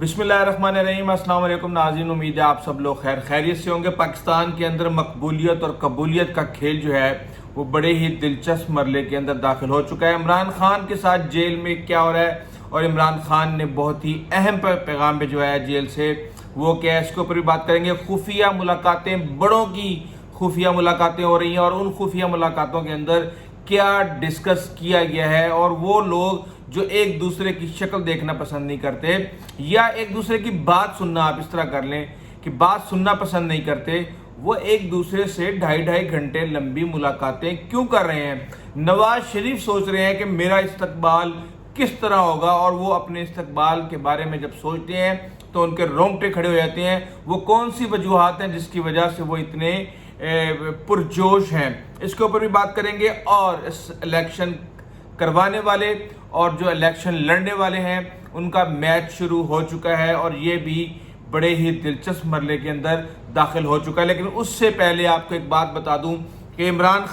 बिस्मिल्लाहिर्रहमानिर्रहीम। अस्सलाम वालेकुम नाज़रीन, उम्मीद है आप सब लोग खैरियत से होंगे। पाकिस्तान के अंदर मकबूलियत और कबूलियत का खेल जो है वो बड़े ही दिलचस्प मरले के अंदर दाखिल हो चुका है। इमरान खान के साथ जेल में क्या हो रहा है और इमरान खान ने बहुत ही अहम पैगाम भिजवाया है जेल से, वो क्या है, इसके ऊपर भी बात करेंगे। खुफिया मुलाकातें, बड़ों की खुफिया मुलाकातें हो रही हैं और उन खुफिया मुलाकातों के अंदर क्या डिस्कस किया गया है और वो लोग जो एक दूसरे की शक्ल देखना पसंद नहीं करते या एक दूसरे की बात सुनना, आप इस तरह कर लें कि बात सुनना पसंद नहीं करते, वो एक दूसरे से ढाई घंटे लंबी मुलाकातें क्यों कर रहे हैं। नवाज शरीफ सोच रहे हैं कि मेरा इस्तकबाल किस तरह होगा और वो अपने इस्तकबाल के बारे में जब सोचते हैं तो उनके रोंगटे खड़े हो जाते हैं। वो कौन सी वजूहात हैं जिसकी वजह से वो इतने पुरजोश हैं, इसके ऊपर भी बात करेंगे। और इस इलेक्शन करवाने वाले और जो इलेक्शन लड़ने वाले हैं उनका मैच शुरू हो चुका है और ये भी बड़े ही दिलचस्प मरले के अंदर दाखिल हो चुका है। लेकिन उससे पहले आपको एक बात बता दूं कि इमरान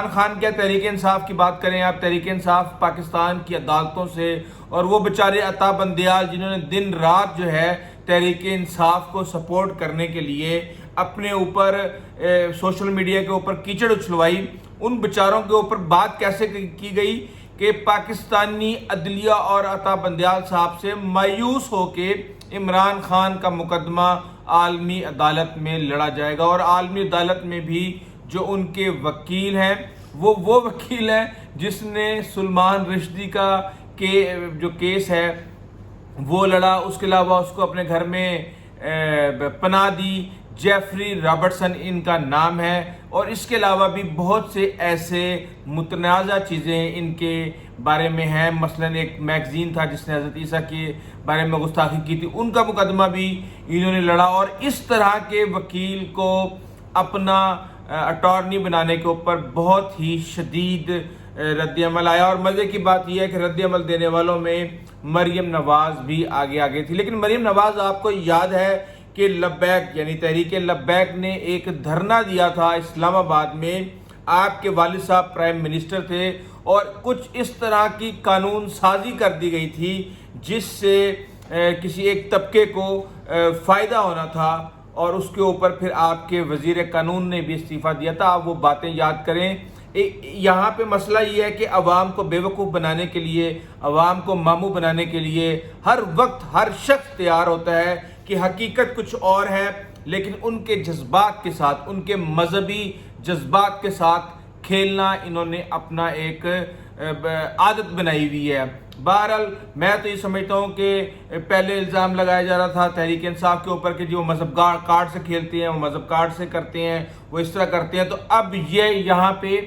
खान क्या तहरीक इंसाफ की बात करें आप, तहरीक इंसाफ पाकिस्तान की अदालतों से और वो बेचारे अता बंदियाल जिन्होंने दिन रात जो है तहरीक इंसाफ को सपोर्ट करने के लिए अपने ऊपर सोशल मीडिया के ऊपर कीचड़ उछलवाई, उन बेचारों के ऊपर बात कैसे की गई कि पाकिस्तानी अदलिया और अता बंदियाल साहब से मायूस होके इमरान खान का मुकदमा आलमी अदालत में लड़ा जाएगा। और आलमी अदालत में भी जो उनके वकील हैं वो वकील हैं जिसने सलमान रश्दी का जो केस है वो लड़ा, उसके अलावा उसको अपने घर में पनाह दी, जेफरी रॉबर्टसन इनका नाम है। और इसके अलावा भी बहुत से ऐसे मुतनाज़ा चीज़ें इनके बारे में हैं। मसलन एक मैगज़ीन था जिसने हज़रत ईसा के बारे में गुस्ताखी की थी, उनका मुकदमा भी इन्होंने लड़ा। और इस तरह के वकील को अपना अटॉर्नी बनाने के ऊपर बहुत ही शदीद रद्दअमल आया। और मज़े की बात यह है कि रद्दअमल देने वालों में मरियम नवाज़ भी आगे थी। लेकिन मरियम नवाज़, आपको याद है कि लब्बैक यानी तहरीक लब्बैक ने एक धरना दिया था इस्लामाबाद में, आपके वालिद साहब प्राइम मिनिस्टर थे और कुछ इस तरह की कानून साजी कर दी गई थी जिससे किसी एक तबके को फ़ायदा होना था और उसके ऊपर फिर आपके वज़ीर कानून ने भी इस्तीफ़ा दिया था। आप वो बातें याद करें। यहाँ पे मसला ये है कि अवाम को बेवकूफ़ बनाने के लिए, अवाम को मामू बनाने के लिए हर वक्त हर शख्स तैयार होता है कि हकीकत कुछ और है, लेकिन उनके जज्बात के साथ, उनके मजहबी जज्बात के साथ खेलना इन्होंने अपना एक आदत बनाई हुई है। बहरहाल मैं तो ये समझता हूँ कि पहले इल्ज़ाम लगाया जा रहा था तहरीक इंसाफ के ऊपर कि जो मजहब कार्ड से खेलते हैं, वो मजहब कार्ड से करते हैं, वो इस तरह करते हैं। तो अब ये यहाँ पे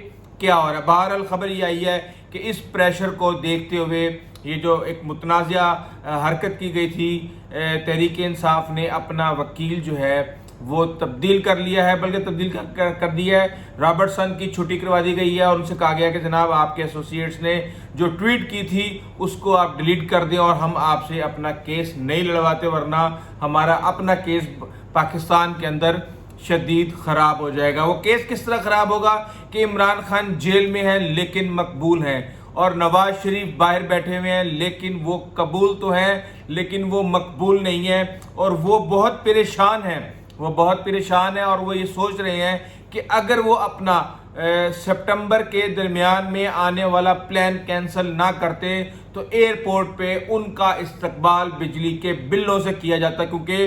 क्या हो रहा है, बहरहाल खबर ये आई है कि इस प्रेशर को देखते हुए ये जो एक मुतनाज़ा हरकत की गई थी, तहरीक इंसाफ ने अपना वकील जो है वो तब्दील कर लिया है, बल्कि तब्दील कर दिया है। रॉबर्टसन की छुट्टी करवा दी गई है और उनसे कहा गया कि जनाब आपके एसोसिएट्स ने जो ट्वीट की थी उसको आप डिलीट कर दें और हम आपसे अपना केस नहीं लड़वाते, वरना हमारा अपना केस पाकिस्तान के अंदर शदीद ख़राब हो जाएगा। वो केस किस तरह ख़राब होगा कि इमरान खान जेल में है लेकिन मकबूल हैं और नवाज शरीफ बाहर बैठे हुए हैं लेकिन वो कबूल तो हैं लेकिन वो मकबूल नहीं है और वो बहुत परेशान हैं, और वो ये सोच रहे हैं कि अगर वो अपना सितंबर के दरमियान में आने वाला प्लान कैंसिल ना करते तो एयरपोर्ट पे उनका इस्तकबाल बिजली के बिलों से किया जाता, क्योंकि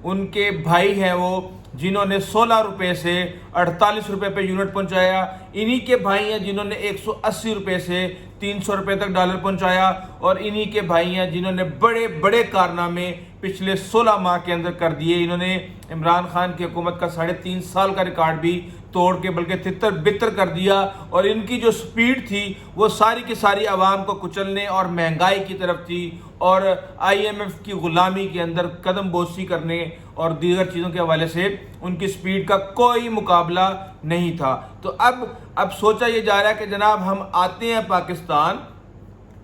उनके भाई हैं वो जिन्होंने 16 रुपये से 48 रुपये पे यूनिट पहुंचाया, इन्हीं के भाई हैं जिन्होंने 180 रुपये से 300 रुपये तक डॉलर पहुंचाया और इन्हीं के भाई हैं जिन्होंने बड़े बड़े कारनामे पिछले 16 माह के अंदर कर दिए। इन्होंने इमरान खान की हुकूमत का 3.5 साल का रिकॉर्ड भी तोड़ के बल्कि तितर बितर कर दिया और इनकी जो स्पीड थी वो सारी की सारी आवाम को कुचलने और महंगाई की तरफ थी और IMF की गुलामी के अंदर कदम बोसी करने और दीगर चीज़ों के हवाले से उनकी स्पीड का कोई मुकाबला नहीं था। तो अब सोचा ये जा रहा है कि जनाब हम आते हैं पाकिस्तान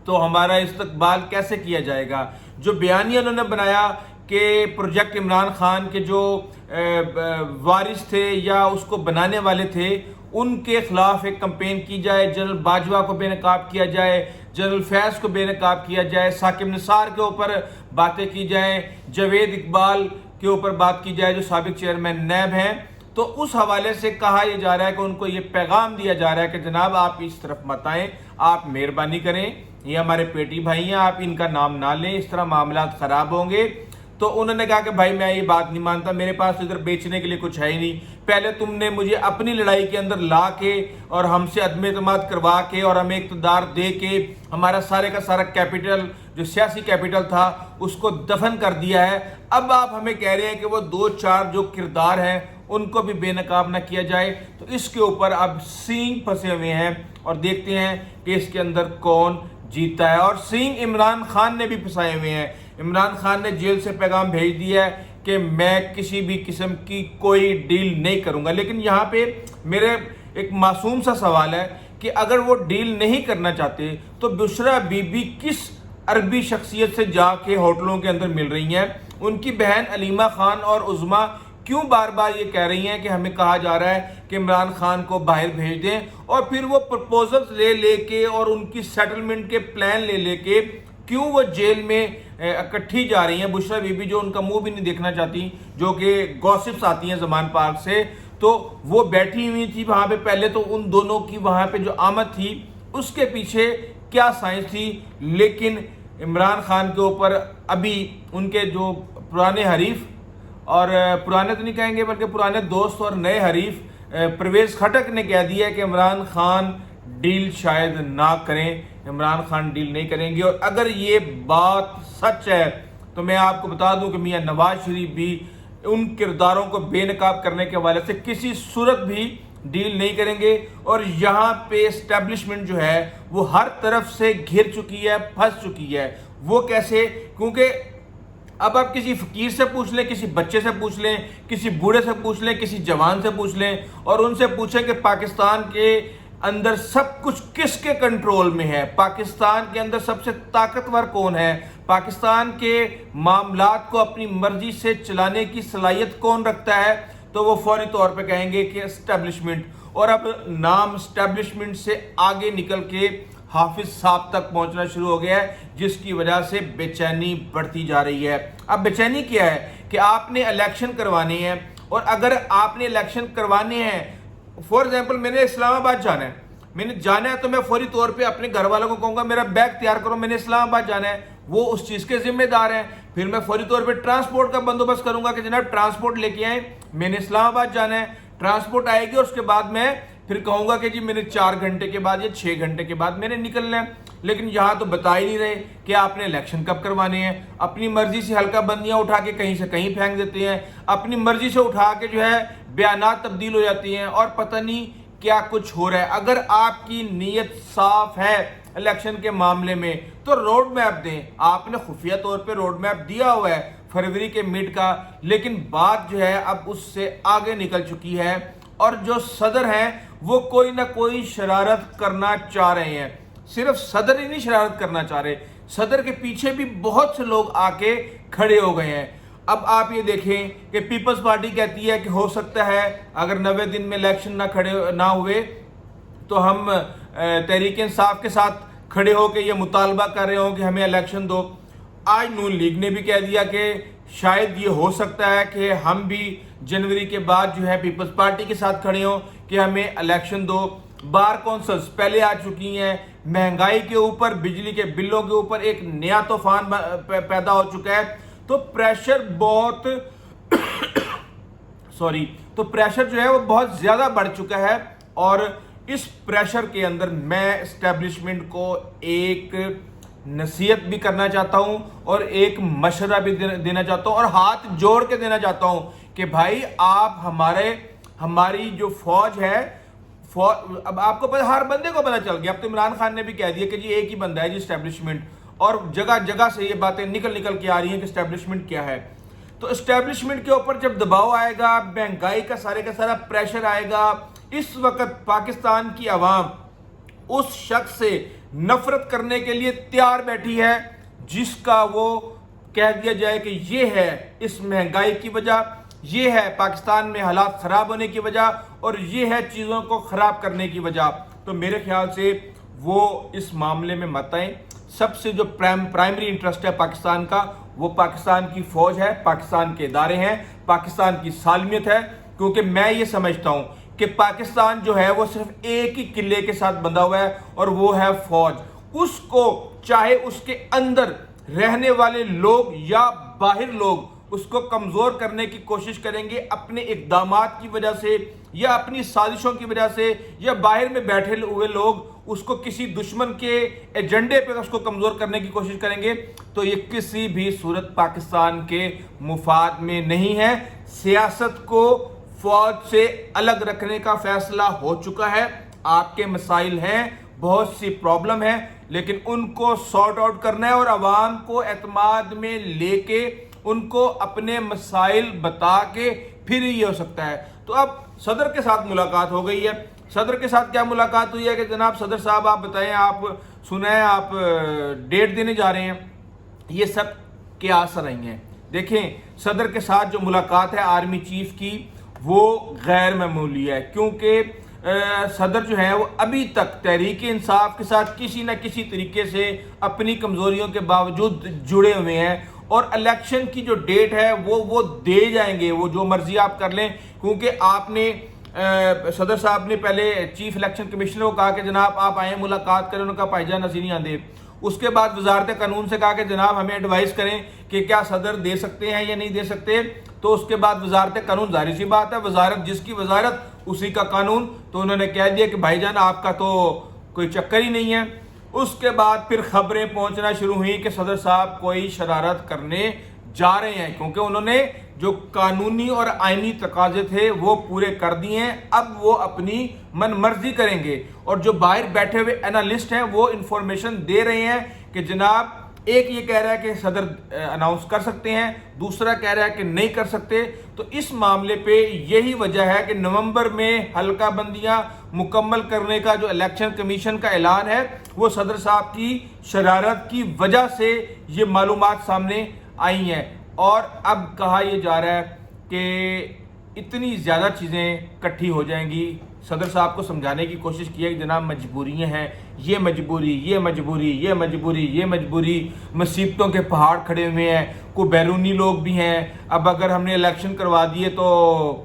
तो हमारा इस्तकबाल कैसे किया जाएगा। जो बयानिया उन्होंने बनाया कि प्रोजेक्ट इमरान खान के जो वारिस थे या उसको बनाने वाले थे उनके खिलाफ एक कंपेन की जाए, जनरल बाजवा को बेनकाब किया जाए, जनरल फैज़ को बेनकाब किया जाए, साकिब निसार के ऊपर बातें की जाएं, जावेद इकबाल के ऊपर बात की जाए जो साबिक चेयरमैन नैब हैं। तो उस हवाले से कहा यह जा रहा है कि उनको ये पैगाम दिया जा रहा है कि जनाब आप इस तरफ मत आएँ, आप मेहरबानी करें, ये हमारे पेटी भाई हैं, आप इनका नाम ना लें, इस तरह मामला ख़राब होंगे। तो उन्होंने कहा कि भाई मैं ये बात नहीं मानता, मेरे पास इधर बेचने के लिए कुछ है ही नहीं। पहले तुमने मुझे अपनी लड़ाई के अंदर ला के और हमसे अदम एतमाद करवा के और हमें इक़्तिदार दे के हमारा सारे का सारा कैपिटल जो सियासी कैपिटल था उसको दफन कर दिया है। अब आप हमें कह रहे हैं कि वो 2-4 जो किरदार हैं उनको भी बेनकाब ना किया जाए। तो इसके ऊपर अब सींग फंसे हुए हैं और देखते हैं कि इसके अंदर कौन जीता है। और सींग इमरान खान ने भी फंसाए हुए हैं। इमरान खान ने जेल से पैगाम भेज दिया है कि मैं किसी भी किस्म की कोई डील नहीं करूंगा। लेकिन यहाँ पे मेरे एक मासूम सा सवाल है कि अगर वो डील नहीं करना चाहते तो बुशरा बीबी किस अरबी शख्सियत से जाके होटलों के अंदर मिल रही हैं? उनकी बहन अलीमा खान और उज़मा क्यों बार बार ये कह रही हैं कि हमें कहा जा रहा है कि इमरान खान को बाहर भेज दें, और फिर वो प्रपोजल्स ले लेके और उनकी सेटलमेंट के प्लान ले लेके क्यों वो जेल में इकट्ठी जा रही हैं? बुशरा बीबी जो उनका मुंह भी नहीं देखना चाहती, जो कि गॉसिप्स आती हैं ज़मान पार्क से, तो वो बैठी हुई थी वहाँ पे। पहले तो उन दोनों की वहाँ पे जो आमद थी उसके पीछे क्या साइंस थी, लेकिन इमरान खान के ऊपर अभी उनके जो पुराने हरीफ, और पुराने तो नहीं कहेंगे बल्कि पुराने दोस्त और नए हरीफ परवेज़ खटक ने कह दिया कि इमरान खान डील शायद ना करें, इमरान खान डील नहीं करेंगे। और अगर ये बात सच है तो मैं आपको बता दूं कि मियां नवाज शरीफ भी उन किरदारों को बेनकाब करने के हवाले से किसी सूरत भी डील नहीं करेंगे। और यहाँ पे एस्टेब्लिशमेंट जो है वो हर तरफ से घिर चुकी है, फंस चुकी है। वो कैसे? क्योंकि अब आप किसी फकीर से पूछ लें, किसी बच्चे से पूछ लें, किसी बूढ़े से पूछ लें, किसी जवान से पूछ लें और उनसे पूछें कि पाकिस्तान के अंदर सब कुछ किसके कंट्रोल में है, पाकिस्तान के अंदर सबसे ताकतवर कौन है, पाकिस्तान के मामलात को अपनी मर्जी से चलाने की सलाहियत कौन रखता है, तो वो फौरी तौर पे कहेंगे कि एस्टेब्लिशमेंट। और अब नाम एस्टेब्लिशमेंट से आगे निकल के हाफिज साहब तक पहुंचना शुरू हो गया है, जिसकी वजह से बेचैनी बढ़ती जा रही है। अब बेचैनी क्या है कि आपने इलेक्शन करवाने हैं, और अगर आपने इलेक्शन करवाने हैं, फॉर एग्जांपल मैंने इस्लामाबाद जाना है, तो मैं फौरी तौर पे अपने घर वालों को कहूँगा मेरा बैग तैयार करो, मैंने इस्लामाबाद जाना है, वो उस चीज़ के जिम्मेदार हैं। फिर मैं फौरी तौर पे ट्रांसपोर्ट का बंदोबस्त करूँगा कि जनाब ट्रांसपोर्ट लेके आए, मैंने इस्लामाबाद जाना है, ट्रांसपोर्ट आएगी और उसके बाद मैं फिर कहूँगा कि जी मैंने 4 घंटे के बाद या 6 घंटे के बाद मैंने निकलना है। लेकिन यहाँ तो बता ही नहीं रहे कि आपने इलेक्शन कब करवाने हैं। अपनी मर्जी से हल्का बंदियाँ उठा के कहीं से कहीं फेंक देते हैं, अपनी मर्जी से उठा के जो है बयानात तब्दील हो जाती हैं और पता नहीं क्या कुछ हो रहा है। अगर आपकी नीयत साफ है इलेक्शन के मामले में तो रोड मैप दें। आपने खुफिया तौर पे रोड मैप दिया हुआ है फरवरी के मिड का, लेकिन बात जो है अब उससे आगे निकल चुकी है और जो सदर हैं वो कोई ना कोई शरारत करना चाह रहे हैं। सिर्फ सदर ही नहीं शरारत करना चाह रहे, सदर के पीछे भी बहुत से लोग आके खड़े हो गए हैं। अब आप ये देखें कि पीपल्स पार्टी कहती है कि हो सकता है अगर 90 दिन में इलेक्शन ना हुए तो हम तहरीक इंसाफ के साथ खड़े होकर ये मुतालबा कर रहे हो कि हमें इलेक्शन दो। आज नून लीग ने भी कह दिया कि शायद ये हो सकता है कि हम भी जनवरी के बाद जो है पीपल्स पार्टी के साथ खड़े हों कि हमें इलेक्शन दो। बार कौंसल्स पहले आ चुकी हैं, महंगाई के ऊपर, बिजली के बिलों के ऊपर एक नया तूफान पैदा हो चुका है, तो प्रेशर बहुत तो प्रेशर जो है वो बहुत ज़्यादा बढ़ चुका है। और इस प्रेशर के अंदर मैं एस्टेब्लिशमेंट को एक नसीहत भी करना चाहता हूं और एक मशवरा भी देना चाहता हूं और हाथ जोड़ के देना चाहता हूं कि भाई आप हमारी जो फौज है, अब आपको पता, हर बंदे को पता चल गया। अब तो इमरान खान ने भी कह दिया कि जी एक ही बंदा है जी एस्टेब्लिशमेंट, और जगह जगह से ये बातें निकल के आ रही हैं कि एस्टेब्लिशमेंट क्या है। तो एस्टेब्लिशमेंट के ऊपर जब दबाव आएगा, महंगाई का सारा प्रेशर आएगा, इस वक्त पाकिस्तान की आवाम उस शख्स से नफरत करने के लिए तैयार बैठी है जिसका वो कह दिया जाए कि ये है इस महंगाई की वजह, ये है पाकिस्तान में हालात खराब होने की वजह, और ये है चीज़ों को खराब करने की वजह। तो मेरे ख्याल से وہ اس معاملے میں مت آئیں. سب سے جو پرائمری انٹرسٹ ہے پاکستان کا وہ پاکستان کی فوج ہے, پاکستان کے ادارے ہیں, پاکستان کی سالمیت ہے. کیونکہ میں یہ سمجھتا ہوں کہ پاکستان جو ہے وہ صرف ایک ہی قلعے کے ساتھ بندھا ہوا ہے اور وہ ہے فوج. اس کو چاہے اس کے اندر رہنے والے لوگ یا باہر لوگ اس کو کمزور کرنے کی کوشش کریں گے اپنے اقدامات کی وجہ سے یا اپنی سازشوں کی وجہ سے, یا باہر میں بیٹھے ہوئے لوگ اس کو کسی دشمن کے ایجنڈے پہ اس کو کمزور کرنے کی کوشش کریں گے, تو یہ کسی بھی صورت پاکستان کے مفاد میں نہیں ہے. سیاست کو فوج سے الگ رکھنے کا فیصلہ ہو چکا ہے. آپ کے مسائل ہیں, بہت سی پرابلم ہے, لیکن ان کو سارٹ آؤٹ کرنا ہے اور عوام کو اعتماد میں لے کے ان کو اپنے مسائل بتا کے پھر یہ ہو سکتا ہے. تو اب صدر کے ساتھ ملاقات ہو گئی ہے. صدر کے ساتھ کیا ملاقات ہوئی ہے کہ جناب صدر صاحب آپ بتائیں, آپ سنائیں, آپ ڈیٹ دینے جا رہے ہیں, یہ سب کیا اثر رہی ہیں. دیکھیں صدر کے ساتھ جو ملاقات ہے آرمی چیف کی وہ غیر معمولی ہے, کیونکہ صدر جو ہے وہ ابھی تک تحریک انصاف کے ساتھ کسی نہ کسی طریقے سے اپنی کمزوریوں کے باوجود جڑے ہوئے ہیں, اور الیکشن کی جو ڈیٹ ہے وہ دے جائیں گے, وہ جو مرضی آپ کر لیں. کیونکہ آپ نے صدر صاحب نے پہلے چیف الیکشن کمیشنر کو کہا کہ جناب آپ آئیں ملاقات کریں, انہوں نے کہا بھائی جان نظیر نہیں آندے. اس کے بعد وزارت قانون سے کہا کہ جناب ہمیں ایڈوائز کریں کہ کیا صدر دے سکتے ہیں یا نہیں دے سکتے. تو اس کے بعد وزارت قانون, ظاہر سی بات ہے وزارت جس کی وزارت اسی کا قانون, تو انہوں نے کہہ دیا کہ بھائی جان آپ کا تو کوئی چکر ہی نہیں ہے. اس کے بعد پھر خبریں پہنچنا شروع ہوئی کہ صدر صاحب کوئی شرارت کرنے جا رہے ہیں, کیونکہ انہوں نے جو قانونی اور آئینی تقاضے تھے وہ پورے کر دیے ہیں. اب وہ اپنی من مرضی کریں گے, اور جو باہر بیٹھے ہوئے انالسٹ ہیں وہ انفارمیشن دے رہے ہیں کہ جناب ایک یہ کہہ رہا ہے کہ صدر اناؤنس کر سکتے ہیں, دوسرا کہہ رہا ہے کہ نہیں کر سکتے. تو اس معاملے پہ یہی وجہ ہے کہ نومبر میں حلقہ بندیاں مکمل کرنے کا جو الیکشن کمیشن کا اعلان ہے وہ صدر صاحب کی شرارت کی وجہ سے یہ معلومات سامنے آئی ہیں. اور اب کہا یہ جا رہا ہے کہ اتنی زیادہ چیزیں کٹھی ہو جائیں گی. صدر صاحب کو سمجھانے کی کوشش کی ہے کہ جناب مجبوریاں ہیں, یہ مجبوری, یہ مجبوری, یہ مجبوری, یہ مجبوری, مصیبتوں کے پہاڑ کھڑے ہوئے ہیں, کوئی بیرونی لوگ بھی ہیں. اب اگر ہم نے الیکشن کروا دیے تو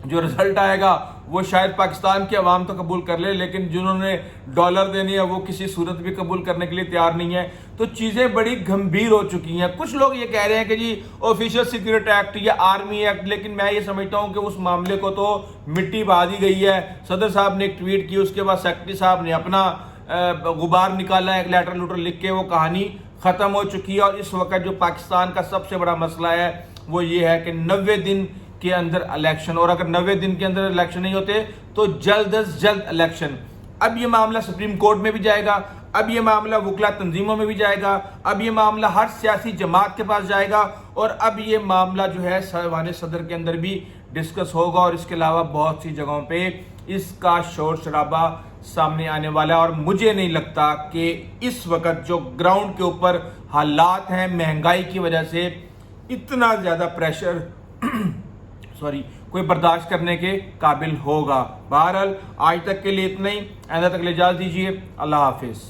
جو رزلٹ آئے گا وہ شاید پاکستان کی عوام تو قبول کر لے, لیکن جنہوں نے ڈالر دینے ہیں وہ کسی صورت بھی قبول کرنے کے لیے تیار نہیں ہے. تو چیزیں بڑی گھمبیر ہو چکی ہیں. کچھ لوگ یہ کہہ رہے ہیں کہ جی آفیشل سیکریٹ ایکٹ یا آرمی ایکٹ, لیکن میں یہ سمجھتا ہوں کہ اس معاملے کو تو مٹی بہا دی گئی ہے. صدر صاحب نے ایک ٹویٹ کی, اس کے بعد سیکرٹری صاحب نے اپنا غبار نکالا, ایک لیٹر لوٹر لکھ کے, وہ کہانی ختم ہو چکی ہے. اور اس وقت جو پاکستان کا سب سے بڑا مسئلہ ہے وہ یہ ہے کہ 90 دن کے اندر الیکشن, اور اگر 90 دن کے اندر الیکشن نہیں ہوتے تو جلد از جلد الیکشن. اب یہ معاملہ سپریم کورٹ میں بھی جائے گا, اب یہ معاملہ وکلا تنظیموں میں بھی جائے گا, اب یہ معاملہ ہر سیاسی جماعت کے پاس جائے گا, اور اب یہ معاملہ جو ہے ایوان صدر کے اندر بھی ڈسکس ہوگا. اور اس کے علاوہ بہت سی جگہوں پہ اس کا شور شرابہ سامنے آنے والا ہے. اور مجھے نہیں لگتا کہ اس وقت جو گراؤنڈ کے اوپر حالات ہیں مہنگائی کی وجہ سے اتنا زیادہ پریشر کوئی برداشت کرنے کے قابل ہوگا. بہرحال آج تک کے لیے اتنا ہی, آئندہ تک اجازت دیجیے. اللہ حافظ.